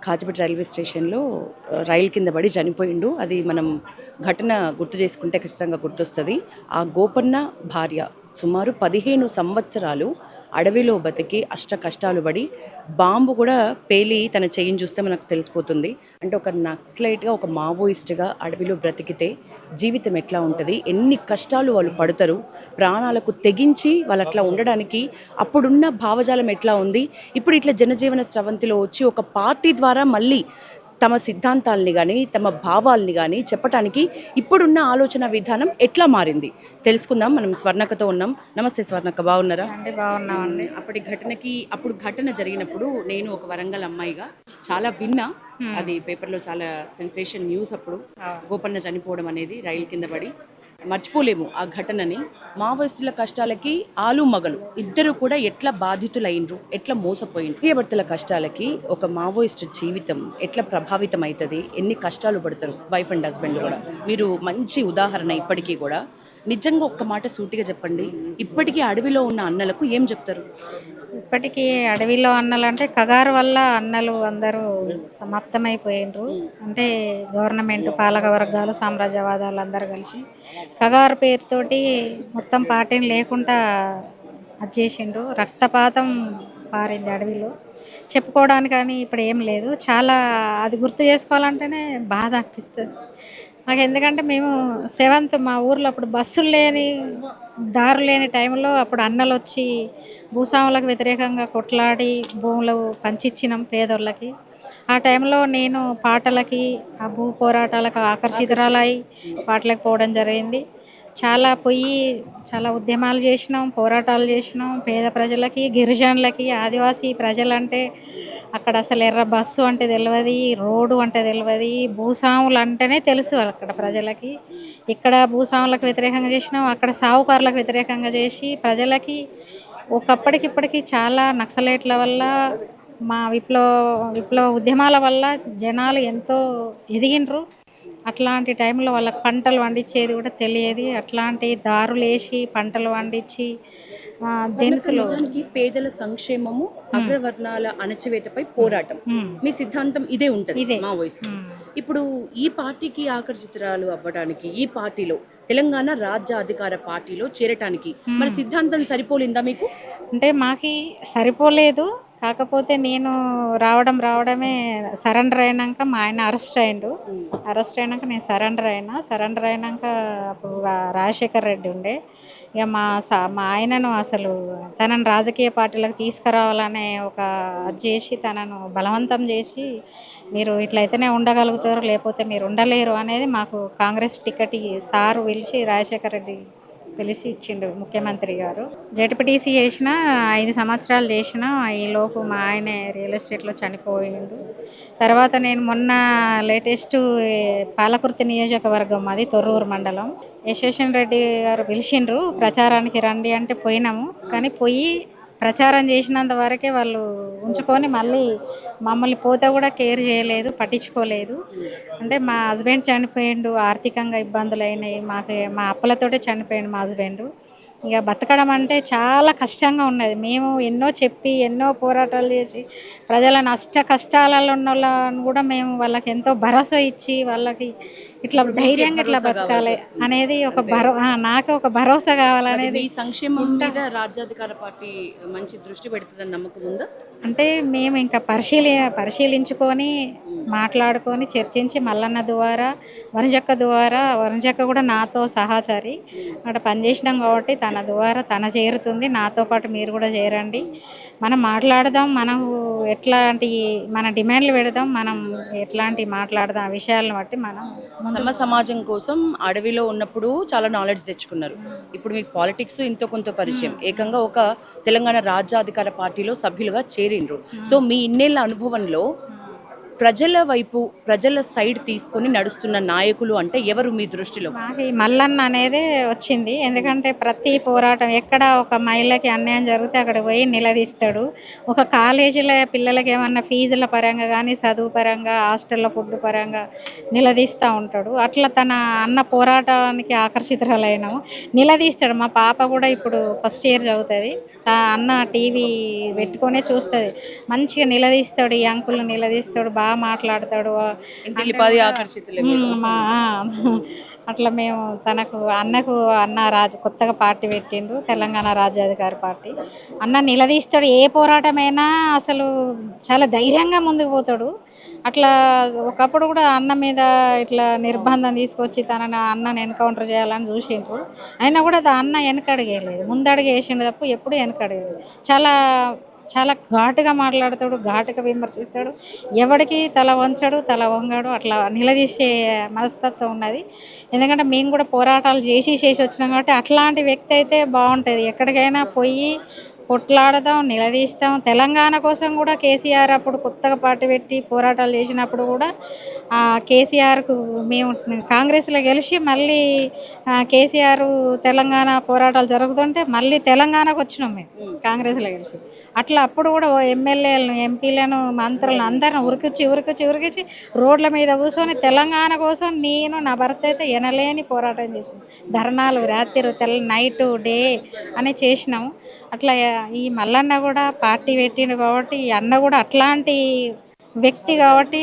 Kachipeta railway స్టేషన్‌లో రైలు కింద పడి చనిపోయిండు. అది మనం ఘటన గుర్తు చేసుకుంటే ఖచ్చితంగా గుర్తొస్తది. ఆ గోపన్న భార్య సుమారు 15 సంవత్సరాలు అడవిలో బతికి అష్ట కష్టాలు పడి బాంబు కూడా పేలి తన చెయ్యిని చూస్తే మనకు తెలిసిపోతుంది. అంటే ఒక నక్సలైట్‌గా, ఒక మావోయిస్ట్‌గా అడవిలో బ్రతికితే జీవితం ఎట్లా ఉంటది? ఎన్ని కష్టాలు వాళ్ళు పడతారు? ప్రాణాలకు తెగించి వాళ్ళు అట్లా ఉండడానికి అప్పుడున్న భావజాలం ఎట్లా ఉంది? ఇప్పుడు ఇట్లా జనజీవన స్రవంతిలో వచ్చి ఒక పార్టీ ద్వారా మళ్ళీ తమ సిద్ధాంతాలని గానీ, తమ భావాల్ని గానీ చెప్పటానికి ఇప్పుడున్న ఆలోచన విధానం ఎట్లా మారింది? తెలుసుకుందాం. మనం స్వర్ణక్కతో ఉన్నాం. నమస్తే స్వర్ణక్క, బాగున్నారా? అండి బాగున్నామండి. అప్పుడు ఘటన జరిగినప్పుడు నేను ఒక వరంగల్ అమ్మాయిగా చాలా విన్నా. హ్మ్. అది పేపర్‌లో చాలా సెన్సేషన్ న్యూస్ అప్పుడు. అవును. గోపన్న చనిపోవడం అనేది రైలు కింద పడి. మర్చిపోలేము ఆ ఘటనని. మావోయిస్టుల కష్టాలకి ఆలు మగలు ఇద్దరు కూడా ఎట్లా బాధితులైండ్రు, ఎట్లా మోసపోయిండ్రు. భార్యాభర్తల కష్టాలకి ఒక మావోయిస్టు జీవితం ఎట్లా ప్రభావితం అవుతుంది, ఎన్ని కష్టాలు పడతారు వైఫ్ అండ్ హస్బెండ్ కూడా. మీరు మంచి ఉదాహరణ. ఇప్పటికీ కూడా నిజంగా ఒక్క మాట సూటిగా చెప్పండి, ఇప్పటికీ అడవిలో ఉన్న అన్నలకు ఏం చెప్తారు? ఇప్పటికీ అడవిలో అన్నలంటే కగారు వల్ల అన్నలు అందరూ సమాప్తమైపోయిండ్రు. అంటే గవర్నమెంట్, పాలక వర్గాలు, సామ్రాజ్యవాదాలు అందరూ కలిసి కగారు పేరుతోటి మొత్తం పార్టీని లేకుండా అది చేసిండ్రు. రక్తపాతం పారింది అడవిలో. చెప్పుకోవడానికి కానీ ఇప్పుడు ఏం లేదు. చాలా అది గుర్తు చేసుకోవాలంటేనే బాధ అనిపిస్తుంది. మాకు ఎందుకంటే మేము సెవెంత్ మా ఊర్లో అప్పుడు బస్సులు లేని దారులు లేని టైంలో అప్పుడు అన్నలు వచ్చి భూస్వాములకు వ్యతిరేకంగా కొట్లాడి భూములు పంచిచ్చినాం పేదోళ్ళకి. ఆ టైంలో నేను పాటలకి ఆ భూ పోరాటాలకు ఆకర్షితురాలై పాటలకు పోవడం జరిగింది. చాలా పోయి చాలా ఉద్యమాలు చేసినాం, పోరాటాలు చేసినాం. పేద ప్రజలకి, గిరిజనులకి, ఆదివాసీ ప్రజలంటే అక్కడ అసలు ఎర్ర బస్సు అంటే తెలియదు, రోడ్డు అంటే తెలియదు, భూస్వాములు అంటేనే తెలుసు అక్కడ ప్రజలకి. ఇక్కడ భూస్వాములకు వ్యతిరేకంగా చేసినాం, అక్కడ సావుకారులకు వ్యతిరేకంగా చేసి ప్రజలకి ఒకప్పటికి ఇప్పటికి చాలా నక్సలైట్ల వల్ల మా విప్లవ ఉద్యమాల వల్ల జనాలు ఎంతో ఎదిగిండ్రు. అట్లాంటి టైంలో వాళ్ళకి పంటలు పండించేది కూడా తెలియదు. అట్లాంటి దారులేసి పంటలు పండించి స్వర్ణక్క, దినుసులు. నిజానికి పేదల సంక్షేమము, ఉమ్, అగ్రవర్ణాల అణచివేతపై పోరాటం, ఉమ్, మీ సిద్ధాంతం ఇదే ఉంటది ఇదే. మావోయిస్టులు. ఉమ్. ఇప్పుడు ఈ పార్టీకి ఆకర్షితురాలు అవ్వడానికి, ఈ పార్టీలో తెలంగాణ రాజ్యాధికార పార్టీలో చేరటానికి మన ఉమ్. సిద్ధాంతం సరిపోలిందా మీకు? అంటే మాకి సరిపోలేదు. కాకపోతే నేను రావడమే సరెండర్ అయినాక మా ఆయన అరెస్ట్ అయ్యిండు. అరెస్ట్ అయినాక నేను సరెండర్ అయినా. సరెండర్ అయినాక అప్పుడు రాజశేఖర్ రెడ్డి ఉండే. ఇక మా ఆయనను అసలు తనని రాజకీయ పార్టీలకు తీసుకురావాలనే ఒక అది చేసి తనను బలవంతం చేసి మీరు ఇట్లయితేనే ఉండగలుగుతారు, లేకపోతే మీరు ఉండలేరు అనేది మాకు కాంగ్రెస్ టికెట్ సారు పిలిచి రాజశేఖర్ రెడ్డి పిలిచి ఇచ్చిండు ముఖ్యమంత్రి గారు. జడ్పీటీసీ చేసిన 5 సంవత్సరాలు చేసిన ఈలోపు మా ఆయన రియల్ ఎస్టేట్లో చనిపోయిండు. తర్వాత నేను మొన్న లేటెస్ట్ పాలకుర్తి నియోజకవర్గం, అది తొర్రూరు మండలం. యశోషన్ రెడ్డి గారు పిలిచిండ్రు ప్రచారానికి రండి అంటే పోయినాము. కానీ పోయి ప్రచారం చేసినంత వరకే వాళ్ళు ఉంచుకొని మళ్ళీ మమ్మల్ని పోతే కూడా కేర్ చేయలేదు, పట్టించుకోలేదు. అంటే మా హస్బెండ్ చనిపోయిండు, ఆర్థికంగా ఇబ్బందులు అయినాయి మాకు. మా అప్పులతోటే చనిపోయిండు మా హస్బెండ్. ఇక బతకడం అంటే చాలా కష్టంగా ఉన్నది. మేము ఎన్నో చెప్పి ఎన్నో పోరాటాలు చేసి ప్రజలను అష్ట కష్టాలలో ఉన్న వాళ్ళని కూడా మేము వాళ్ళకి ఎంతో భరోసా ఇచ్చి వాళ్ళకి ఇట్లా ఇప్పుడు మీకే ధైర్యంగా ఇట్లా భరోసా కావాల్సి బతకాలి వస్తుంది అనేది ఒక అంతే. నాకు ఒక భరోసా మరి కావాలనేది మీ సంక్షేమం ఉంటా. మీద రాజ్యాధికార పార్టీ మంచి దృష్టి పెడుతుందని నమ్మకం ఉందా? అంటే మేము ఇంకా పరిశీలించుకొని మాట్లాడుకొని చర్చించి మల్లన్న ద్వారా, వనజక్క కూడా నాతో సహచరి అక్కడ పనిచేసినాం కాబట్టి తన ద్వారా తన చేరుతుంది. నాతో పాటు మీరు కూడా చేరండి, మనం మాట్లాడదాం. మనం ఎట్లాంటి మన డిమాండ్లు పెడదాం, మనం ఎట్లాంటి మాట్లాడదాం ఆ విషయాలను బట్టి మనం ముందు. సమాజం కోసం అడవిలో ఉన్నప్పుడు చాలా నాలెడ్జ్ తెచ్చుకున్నారు. ఇప్పుడు మీకు పాలిటిక్స్ ఇంతో కొంత పరిచయం. ఏకంగా ఒక తెలంగాణ రాజ్యాధికార పార్టీలో సభ్యులుగా చేరిండ్రు. సో మీ ఇన్నేళ్ల అనుభవంలో ప్రజల వైపు, ప్రజల సైడ్ తీసుకొని నడుస్తున్న నాయకులు అంటే ఎవరు మీ దృష్టిలో? మాకు ఈ మల్లన్న అనేదే వచ్చింది. ఎందుకంటే ప్రతి పోరాటం ఎక్కడ ఒక మహిళకి అన్యాయం జరిగితే అక్కడ పోయి నిలదీస్తాడు. ఒక కాలేజీలో పిల్లలకి ఏమన్నా ఫీజుల పరంగా కానీ, చదువు పరంగా, హాస్టల్లో ఫుడ్ పరంగా నిలదీస్తూ ఉంటాడు. అట్లా తన అన్న పోరాటానికి ఆకర్షితురాలైనాము. నిలదీస్తాడు. మా పాప కూడా ఇప్పుడు ఫస్ట్ ఇయర్ చదువుతుంది. అన్న టీవీ పెట్టుకొనే చూస్తుంది. మంచిగా నిలదీస్తాడు, ఈ అంకుల్ నిలదీస్తాడు, బాగా బాగా మాట్లాడతాడు అంటే ఇంటిల్లిపాది కూడా ఆకర్షితులే మీరు. మా అట్లా మేము తనకు అన్నకు అన్న కొత్తగా పార్టీ పెట్టిండు, తెలంగాణ రాజ్యాధికారి పార్టీ. అన్న నిలదీస్తాడు, ఏ పోరాటమైనా అసలు చాలా ధైర్యంగా ముందుకు పోతాడు. అట్లా ఒకప్పుడు కూడా అన్న మీద ఇట్లా నిర్బంధం తీసుకొచ్చి తనని అన్నని ఎన్కౌంటర్ చేయాలని చూసిండ్రు. అయినా కూడా అన్న వెనకడుగేయలేదు, ముందడుగు వేసిండు తప్ప ఎప్పుడు వెనకడుగేయలేదు. చాలా చాలా ఘాటుగా మాట్లాడతాడు, ఘాటుగా విమర్శిస్తాడు, ఎవడికి తల వంచడు, తల వంగాడు. అట్లా నిలదీసే మనస్తత్వం ఉన్నది. ఎందుకంటే మేము కూడా పోరాటాలు చేసి వచ్చినాం కాబట్టి అట్లాంటి వ్యక్తి అయితే బాగుంటుంది. ఎక్కడికైనా పోయి కొట్లాడదాం, నిలదీస్తాం. తెలంగాణ కోసం కూడా కేసీఆర్ అప్పుడు కొత్తగా పార్టీ పెట్టి పోరాటాలు చేసినప్పుడు కూడా కేసీఆర్కు మేము కాంగ్రెస్లో గెలిచి మళ్ళీ కేసీఆర్ తెలంగాణ పోరాటాలు జరుగుతుంటే మళ్ళీ తెలంగాణకు వచ్చినాం మేము కాంగ్రెస్లో గెలిచి. అట్లా అప్పుడు కూడా ఎమ్మెల్యేలను, ఎంపీలను, మంత్రులను అందరిని ఉరికిచ్చి రోడ్ల మీద కూర్చొని తెలంగాణ కోసం నేను నా భర్త అయితే ఎనలేని పోరాటం చేసినాం. ధర్నాలు రాత్రి నైట్ డే అని చేసినాము. అట్లా ఈ మల్లన్న కూడా పార్టీ పెట్టిండు కాబట్టి ఈ అన్న కూడా అట్లాంటి వ్యక్తి కాబట్టి,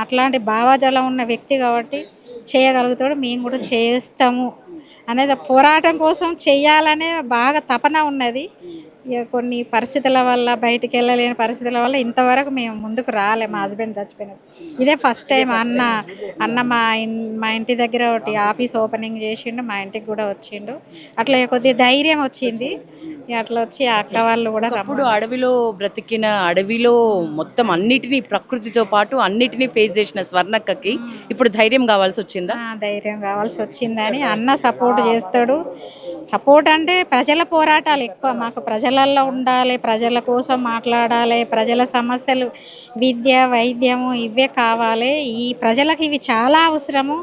అట్లాంటి భావజాలం ఉన్న వ్యక్తి కాబట్టి చేయగలుగుతాడు. మేము కూడా చేస్తాము అనేది పోరాటం కోసం చెయ్యాలనే బాగా తపన ఉన్నది. ఇక కొన్ని పరిస్థితుల వల్ల బయటికి వెళ్ళలేని పరిస్థితుల వల్ల ఇంతవరకు మేము ముందుకు రాలే. మా హస్బెండ్ చచ్చిపోయినారు. ఇదే ఫస్ట్ టైం అన్న మా ఇంటి దగ్గర ఒకటి ఆఫీస్ ఓపెనింగ్ చేసిండు, మా ఇంటికి కూడా వచ్చిండు. అట్లా కొద్దిగా ధైర్యం వచ్చింది. అట్లా వచ్చి అక్క వాళ్ళు కూడా అప్పుడు అడవిలో బ్రతికిన, అడవిలో మొత్తం అన్నిటినీ ప్రకృతితో పాటు అన్నిటినీ ఫేస్ చేసిన స్వర్ణక్కకి ఇప్పుడు ధైర్యం కావాల్సి వచ్చిందా? ధైర్యం కావాల్సి వచ్చిందని అన్న సపోర్ట్ చేస్తాడు. సపోర్ట్ అంటే ప్రజల పోరాటాలు ఎక్కువ మాకు ప్రజలల్లో ఉండాలి, ప్రజల కోసం మాట్లాడాలి, ప్రజల సమస్యలు విద్య, వైద్యము ఇవే కావాలి. ఈ ప్రజలకు ఇవి చాలా అవసరము.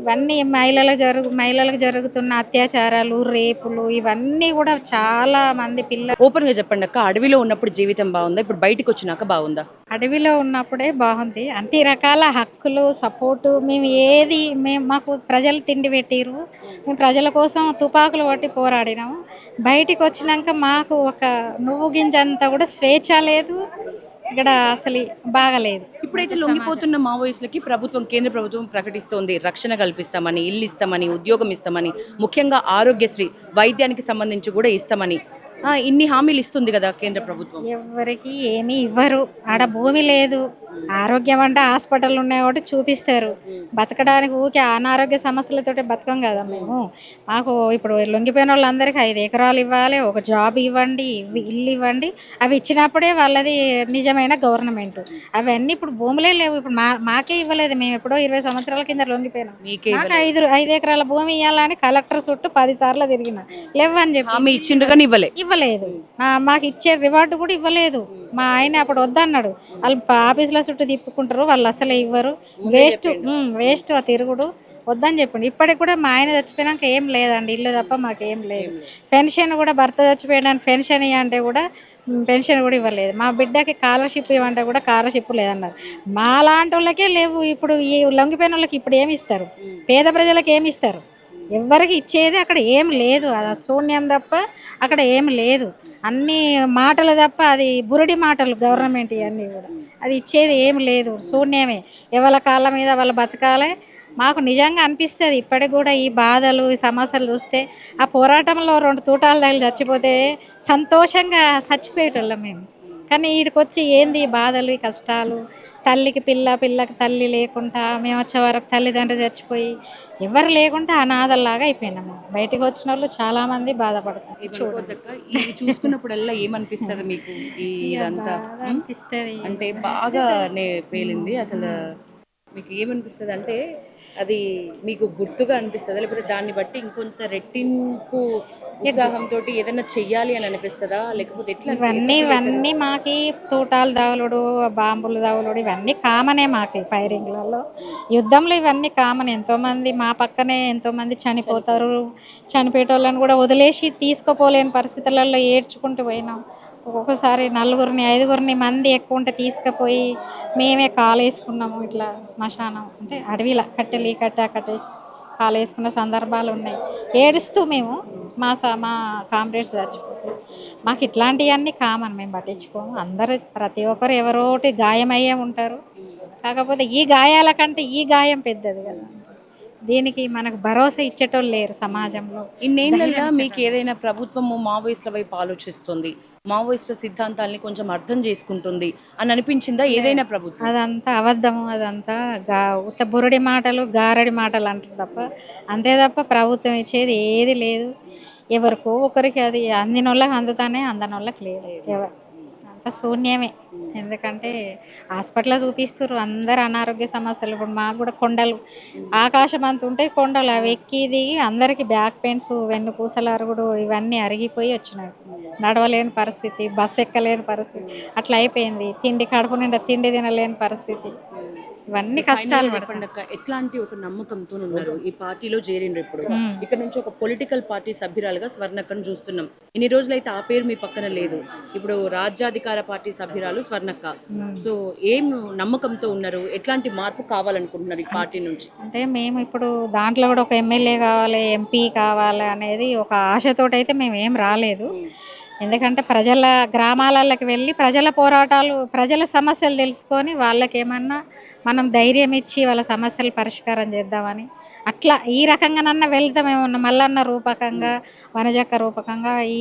ఇవన్నీ మహిళలకు జరుగుతున్న అత్యాచారాలు, రేపులు ఇవన్నీ కూడా చాలా మంది ఓపెన్గా చెప్పండి అక్క, అడవిలో ఉన్నప్పుడు జీవితం బాగుందా, ఇప్పుడు బయటకు వచ్చినాక బాగుందా? అడవిలో ఉన్నప్పుడే బాగుంది. అన్ని రకాల హక్కులు, సపోర్టు మాకు ప్రజలు తిండి పెట్టిరు, మేము ప్రజల కోసం తుపాకులు పట్టి పోరాడినాము. బయటికి వచ్చినాక మాకు ఒక నువ్వు గింజంతా కూడా స్వేచ్ఛ లేదు, ఇక్కడ అసలు బాగలేదు. ఇప్పుడైతే లొంగిపోతున్న మావోయిస్టులకి కేంద్ర ప్రభుత్వం ప్రకటిస్తోంది రక్షణ కల్పిస్తామని, ఇల్లు ఇస్తామని, ఉద్యోగం ఇస్తామని, ముఖ్యంగా ఆరోగ్యశ్రీ వైద్యానికి సంబంధించి కూడా ఇస్తామని ఇన్ని హామీలు ఇస్తుంది కదా కేంద్ర ప్రభుత్వం. ఎవరికి ఏమీ ఇవ్వరు. ఆడ భూమి లేదు, ఆరోగ్యం అంటే హాస్పిటల్ ఉన్నాయి కాబట్టి చూపిస్తారు. బతకడానికి ఊకే అనారోగ్య సమస్యలతోటి బతకం కదా మేము. మాకు ఇప్పుడు లొంగిపోయిన వాళ్ళందరికీ 5 ఎకరాలు ఇవ్వాలి, ఒక జాబ్ ఇవ్వండి, ఇల్లు ఇవ్వండి. అవి ఇచ్చినప్పుడే వాళ్ళది నిజమైన గవర్నమెంట్. అవన్నీ ఇప్పుడు భూములే లేవు. ఇప్పుడు మాకే ఇవ్వలేదు. మేము ఎప్పుడో 20 సంవత్సరాల కింద లొంగిపోయినాం. మాకు 5 ఎకరాల భూమి ఇవ్వాలని కలెక్టర్ చుట్టూ 10 సార్లు తిరిగిన, లేవని చెప్పి హామీ ఇచ్చిండ్రు కానీ ఇవ్వలేదు. మాకు ఇచ్చే రివార్డు కూడా ఇవ్వలేదు. మా ఆయన అప్పుడు వద్దన్నాడు. వాళ్ళు ఆఫీసుల చుట్టూ తిప్పుకుంటారు, వాళ్ళు అసలే ఇవ్వరు, వేస్ట్ ఆ తిరుగుడు వద్దని చెప్పిండు. ఇప్పటికి కూడా మా ఆయన చచ్చిపోయినాక ఏం లేదండి, ఇల్లు తప్ప మాకేం లేదు. పెన్షన్ కూడా భర్త చచ్చిపోయడానికి పెన్షన్ ఇవ్వంటే కూడా పెన్షన్ కూడా ఇవ్వలేదు. మా బిడ్డకి స్కాలర్షిప్ ఇవ్వంటే కూడా స్కాలర్షిప్ లేదన్నారు. మా లాంటి వాళ్ళకే లేవు. ఇప్పుడు ఈ లొంగిపోయిన వాళ్ళకి ఇప్పుడు ఏమి ఇస్తారు? పేద ప్రజలకు ఏమి ఇస్తారు? ఎవరికి ఇచ్చేది అక్కడ ఏం లేదు. అది శూన్యం తప్ప అక్కడ ఏం లేదు. అన్ని మాటలు తప్ప, అది బురడి మాటలు గవర్నమెంట్ ఇవన్నీ కూడా. అది ఇచ్చేది ఏం లేదు, శూన్యమే. ఎవరి కాళ్ళ మీద వాళ్ళు బతకాలి. మాకు నిజంగా అనిపిస్తుంది ఇప్పటికి కూడా ఈ బాధలు, ఈ సమస్యలు చూస్తే. ఆ పోరాటంలో 2 తూటాలు తగిలి చచ్చిపోతే సంతోషంగా చచ్చిపోయేటోళ్ళం మేము. కానీ వీడికి వచ్చి ఏంది ఈ బాధలు, ఈ కష్టాలు, తల్లికి పిల్లకి తల్లి లేకుండా, మేము వచ్చే వరకు తల్లిదండ్రులు చచ్చిపోయి ఎవరు లేకుండా అనాథల్లాగా అయిపోయినాము. బయటకు వచ్చిన వాళ్ళు చాలామంది బాధపడుతున్నారు. ఇది చూసుకున్నప్పుడల్లా ఏమనిపిస్తుంది మీకు? ఇదంతా అనిపిస్తుంది అంటే బాగా పేలింది అసలు. మీకు ఏమనిపిస్తుంది అంటే అది మీకు గుర్తుగా అనిపిస్తుందా, లేకపోతే దాన్ని బట్టి ఇంకొంత రెట్టింపు ఉత్సాహంతో ఏదైనా చెయ్యాలి అని అనిపిస్తుందా, లేకపోతే ఎట్లా? ఇవన్నీ మాకి తూటాలు దవలుడు, బాంబులు దవలుడు ఇవన్నీ కామనే మాకు. ఫైరింగ్లలో, యుద్ధంలో ఇవన్నీ కామన్. ఎంతోమంది మా పక్కనే ఎంతోమంది చనిపోతారు. చనిపోయేటోళ్ళని కూడా వదిలేసి తీసుకుపోలేని పరిస్థితులలో ఏడ్చుకుంటూ పోయినాం. ఒక్కొక్కసారి 4 5 మంది ఎక్కువ ఉంటే తీసుకుపోయి మేమే కాలు వేసుకున్నాము. ఇట్లా శ్మశానం అంటే అడవిలా కట్టేసి కాలు వేసుకున్న సందర్భాలు ఉన్నాయి. ఏడుస్తూ మేము మా కామ్రేడ్స్ చచ్చిపోతే మాకు ఇట్లాంటివన్నీ కామన్, మేము పట్టించుకోము. ప్రతి ఒక్కరు ఎవరోటి గాయమయ్యే ఉంటారు. కాకపోతే ఈ గాయాల కంటే ఈ గాయం పెద్దది కదా. దీనికి మనకు భరోసా ఇచ్చేటోళ్ళు లేరు సమాజంలో. ఇన్నేళ్లలో మీకు ఏదైనా ప్రభుత్వము మావోయిస్టుల వైపు ఆలోచిస్తుంది, మావోయిస్టుల సిద్ధాంతాల్ని కొంచెం అర్థం చేసుకుంటుంది అని అనిపించిందా ఏదైనా ప్రభుత్వం? అదంతా అబద్ధము. అదంతా ఉత్త బురడి మాటలు, గారడి మాటలు అంటారు తప్ప, అంతే తప్ప ప్రభుత్వం ఇచ్చేది ఏది లేదు. ఎవరికో ఒకరికి అది అందినోళ్ళకి అందుతానే, అందనోళ్ళకి లేదు. ఎవరు అంతా శూన్యమే. ఎందుకంటే హాస్పిటల్లో చూపిస్తుర్రు అందరు అనారోగ్య సమస్యలు. ఇప్పుడు మాకు కూడా కొండలు ఆకాశం అంత ఉంటే కొండలు అవి ఎక్కి దిగి అందరికీ బ్యాక్ పెయిన్స్, వెన్నుపూసల అరుగుడు ఇవన్నీ అరిగిపోయి వచ్చినాయి. నడవలేని పరిస్థితి, బస్సు ఎక్కలేని పరిస్థితి అట్లా అయిపోయింది. తిండి కడుపు నిండా తిండి తినలేని పరిస్థితి. ఇవన్నీ కష్టాలు పడతాం. చెప్పండి అక్క, ఎట్లాంటి ఒక నమ్మకంతో ఉన్నారు ఈ పార్టీలో చేరిండ్రు? ఇప్పుడు ఇక్కడ నుంచి ఒక పొలిటికల్ పార్టీ సభ్యురాలుగా స్వర్ణక్కను చూస్తున్నాం. ఇన్ని రోజులైతే ఆ పేరు మీ పక్కన లేదు. ఇప్పుడు రాజ్యాధికార పార్టీ సభ్యురాలు స్వర్ణక్క. సో ఏం నమ్మకంతో ఉన్నారు? ఎట్లాంటి మార్పు కావాలనుకుంటున్నారు ఈ పార్టీ నుంచి? అంటే మేము ఇప్పుడు దాంట్లో కూడా ఒక ఎమ్మెల్యే కావాలి, ఎంపీ కావాలి అనేది ఒక ఆశతోటైతే మేము ఏం రాలేదు. ఎందుకంటే ప్రజల గ్రామాలకి వెళ్ళి ప్రజల పోరాటాలు, ప్రజల సమస్యలు తెలుసుకొని వాళ్ళకేమన్నా మనం ధైర్యం ఇచ్చి వాళ్ళ సమస్యలు పరిష్కారం చేద్దామని అట్లా ఈ రకంగానన్నా వెళ్తామేమన్నా మల్లన్న రూపకంగా, వనజక్క రూపకంగా ఈ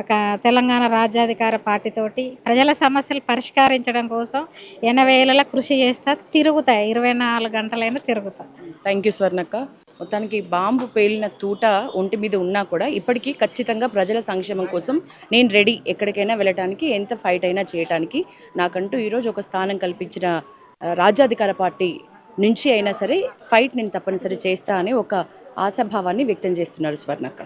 ఒక తెలంగాణ రాజ్యాధికార పార్టీతోటి ప్రజల సమస్యలు పరిష్కరించడం కోసం ఎనవేళలా కృషి చేస్తా, తిరుగుతా, 24 గంటలైనా తిరుగుతా. థ్యాంక్ యూ స్వర్ణక్క. మొత్తానికి బాంబు పేలిన తూట ఒంటి మీద ఉన్నా కూడా ఇప్పటికీ ఖచ్చితంగా ప్రజల సంక్షేమం కోసం నేను రెడీ, ఎక్కడికైనా వెళ్ళటానికి, ఎంత ఫైట్ అయినా చేయటానికి. నాకంటూ ఈరోజు ఒక స్థానం కల్పించిన రాజ్యాధికార పార్టీ నుంచి అయినా సరే ఫైట్ నేను తప్పనిసరి చేస్తా అని ఒక ఆశాభావాన్ని వ్యక్తం చేస్తున్నారు స్వర్ణక్క.